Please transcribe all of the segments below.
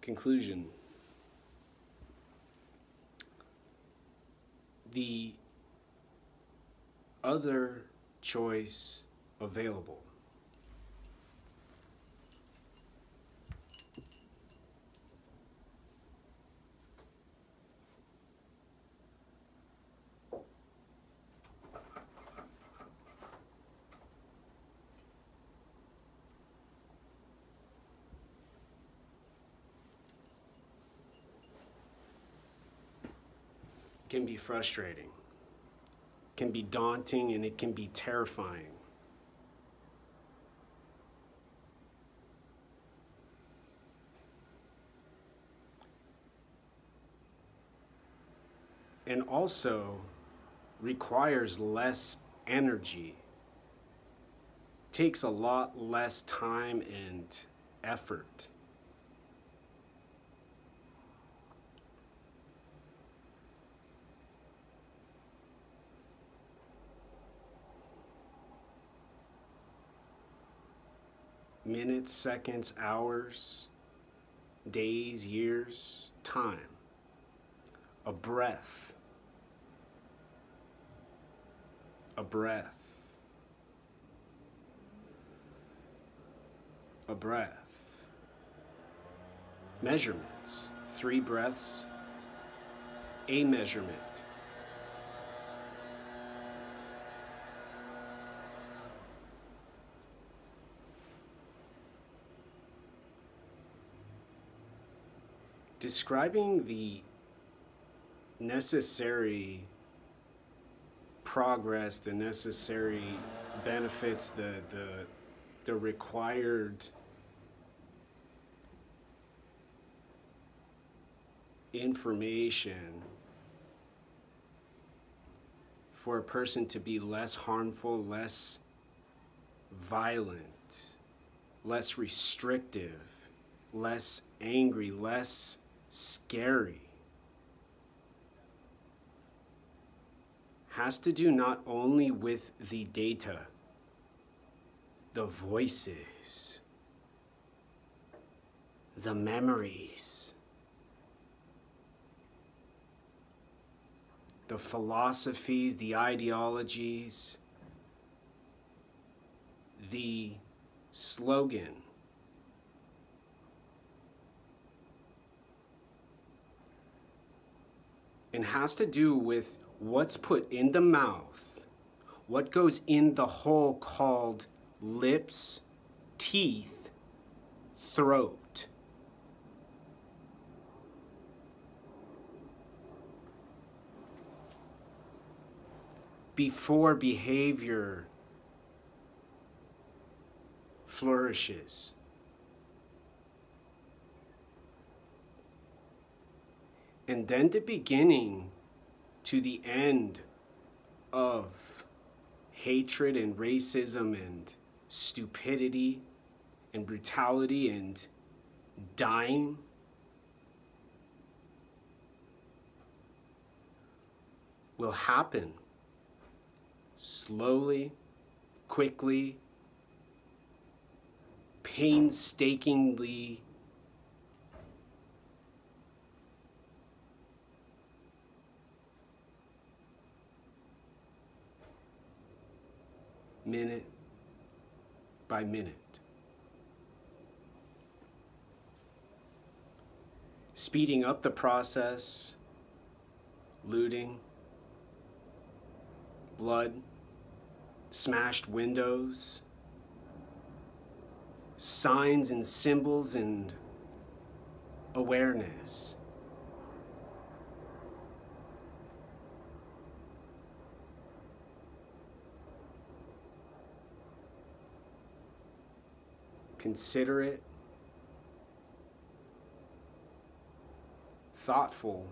Conclusion. The other choice available. Can be frustrating, can be daunting, and it can be terrifying. And also requires less energy, takes a lot less time and effort. Minutes, seconds, hours, days, years, time. A breath. A breath. A breath. Measurements. 3 breaths. A measurement. Describing the necessary progress, the necessary benefits, the required information for a person to be less harmful, less violent, less restrictive, less angry, less scary, has to do not only with the data, the voices, the memories, the philosophies, the ideologies, the slogan, and has to do with what's put in the mouth, what goes in the hole called lips, teeth, throat. Before behavior flourishes. And then the beginning to the end of hatred and racism and stupidity and brutality and dying will happen slowly, quickly, painstakingly, minute by minute. Speeding up the process, looting, blood, smashed windows, signs and symbols and awareness. Considerate, thoughtful,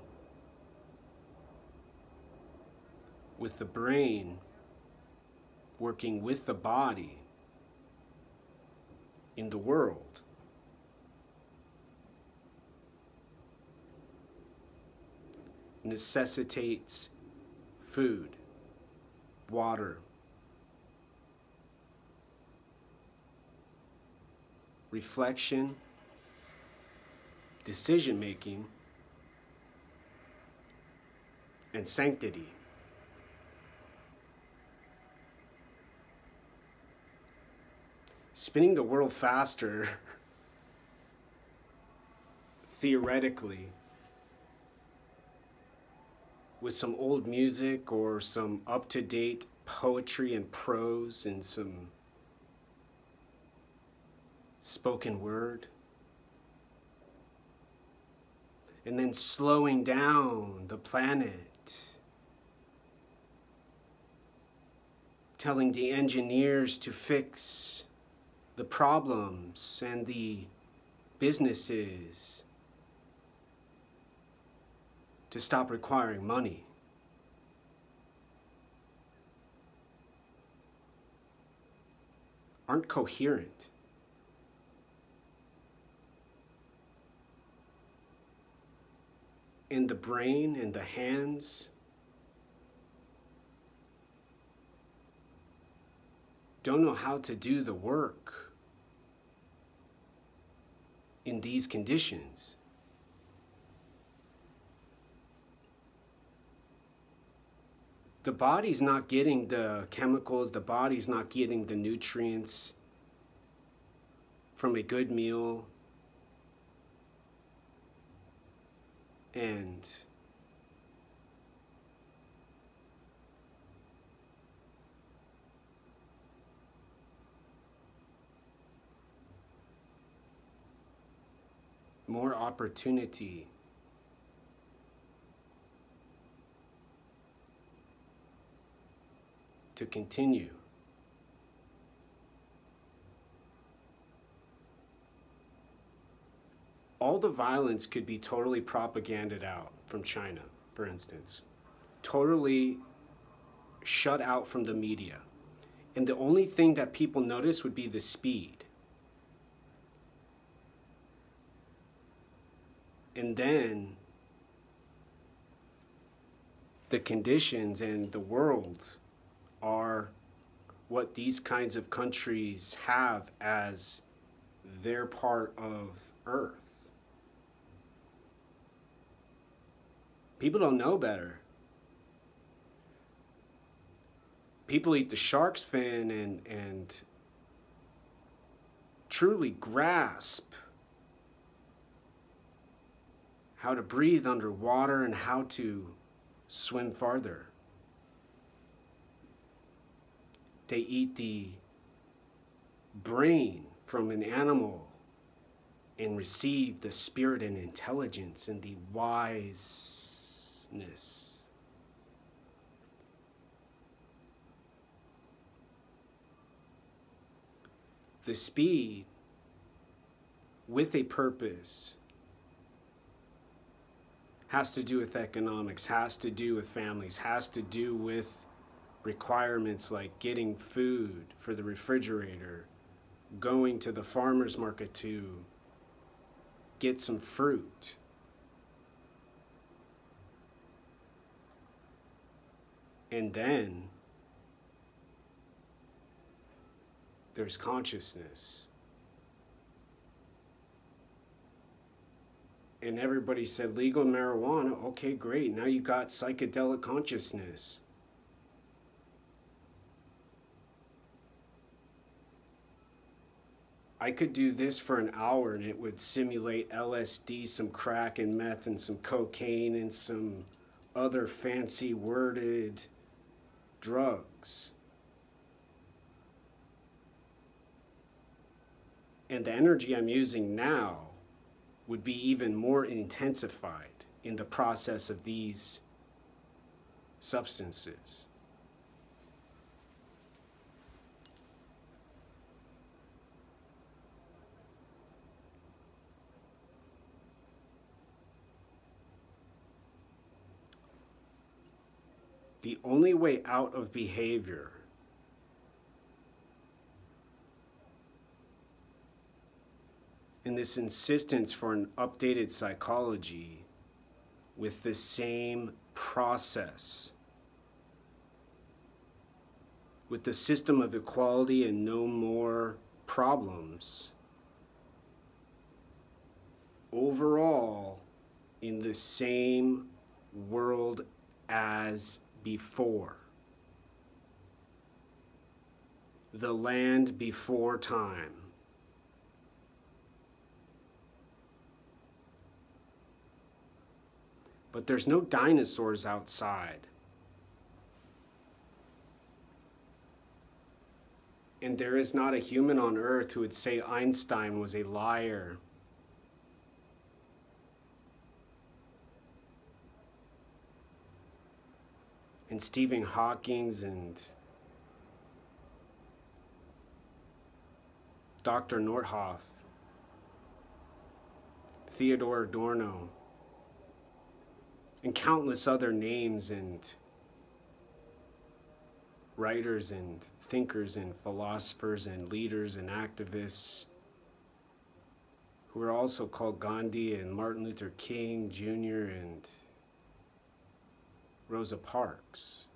with the brain working with the body in the world. Necessitates food, water, reflection, decision making, and sanctity. Spinning the world faster, theoretically, with some old music or some up-to-date poetry and prose and some spoken word, and then slowing down the planet, telling the engineers to fix the problems and the businesses to stop requiring money. Aren't coherent. In the brain and the hands don't know how to do the work in these conditions. The body's not getting the chemicals, the body's not getting the nutrients from a good meal. And more opportunity to continue. All the violence could be totally propaganded out from China, for instance. Totally shut out from the media. And the only thing that people notice would be the speed. And then the conditions and the world are what these kinds of countries have as their part of Earth. People don't know better. People eat the shark's fin and truly grasp how to breathe underwater and how to swim farther. They eat the brain from an animal and receive the spirit and intelligence and the wiseness. The speed with a purpose has to do with economics, has to do with families, has to do with requirements like getting food for the refrigerator, going to the farmer's market to get some fruit. And then there's consciousness. And everybody said legal marijuana, okay, great, now you got psychedelic consciousness. I could do this for an hour and it would simulate LSD, some crack and meth and some cocaine and some other fancy worded drugs. And the energy I'm using now would be even more intensified in the process of these substances. The only way out of behavior in this insistence for an updated psychology with the same process, with the system of equality and no more problems, overall in the same world as before. The land before time. But there's no dinosaurs outside. And there is not a human on earth who would say Einstein was a liar. And Stephen Hawking and Dr. Nordhoff, Theodore Adorno, and countless other names and writers and thinkers and philosophers and leaders and activists who are also called Gandhi and Martin Luther King Jr. and Rosa Parks.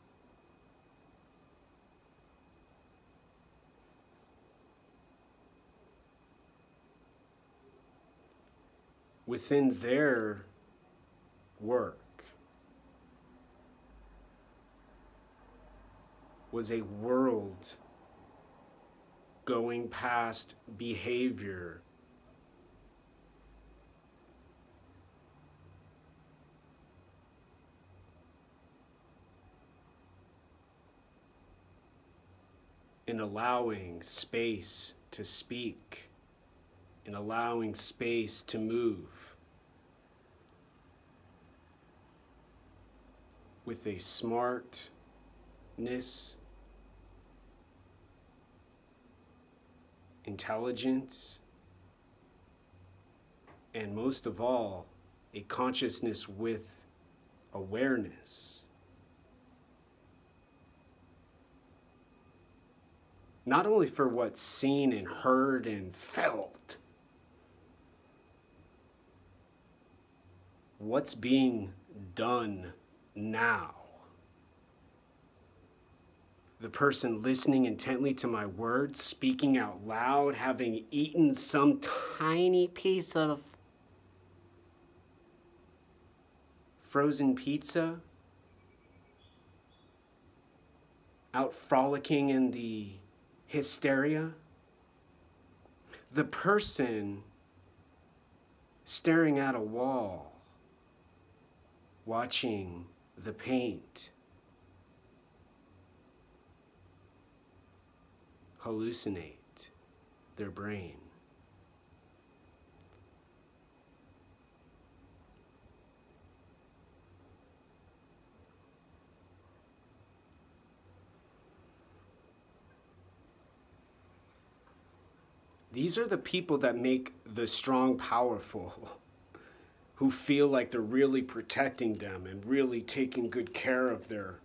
Within their work was a world going past behavior and allowing space to speak and allowing space to move with a smartness, intelligence, and most of all, a consciousness with awareness. Not only for what's seen and heard and felt, what's being done now. The person listening intently to my words, speaking out loud, having eaten some tiny piece of frozen pizza, out frolicking in the hysteria. The person staring at a wall, watching the paint hallucinate their brain. These are the people that make the strong powerful, who feel like they're really protecting them and really taking good care of their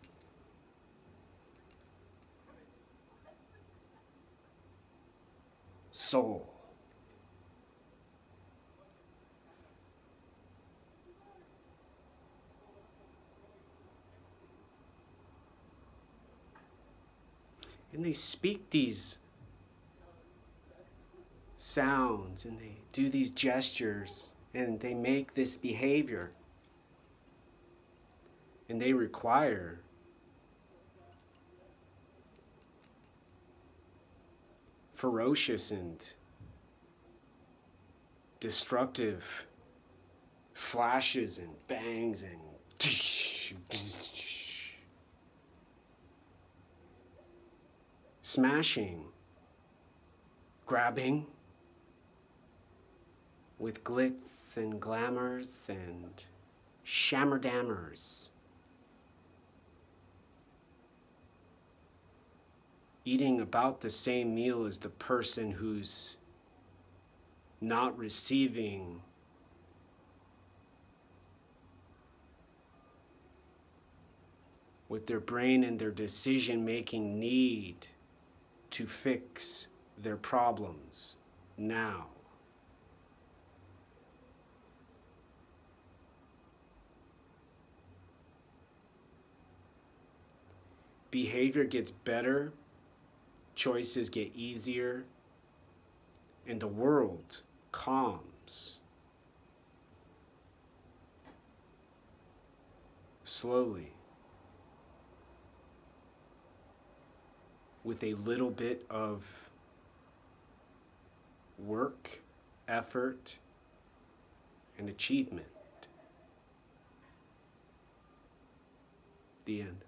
soul. And they speak these sounds and they do these gestures and they make this behavior. And they require ferocious and destructive flashes and bangs and smashing, grabbing with glitz and glamours and shammer-dammers. Eating about the same meal as the person who's not receiving what their brain and their decision-making need to fix their problems now. Behavior gets better, choices get easier, and the world calms. slowly, with a little bit of work, effort, and achievement. The end.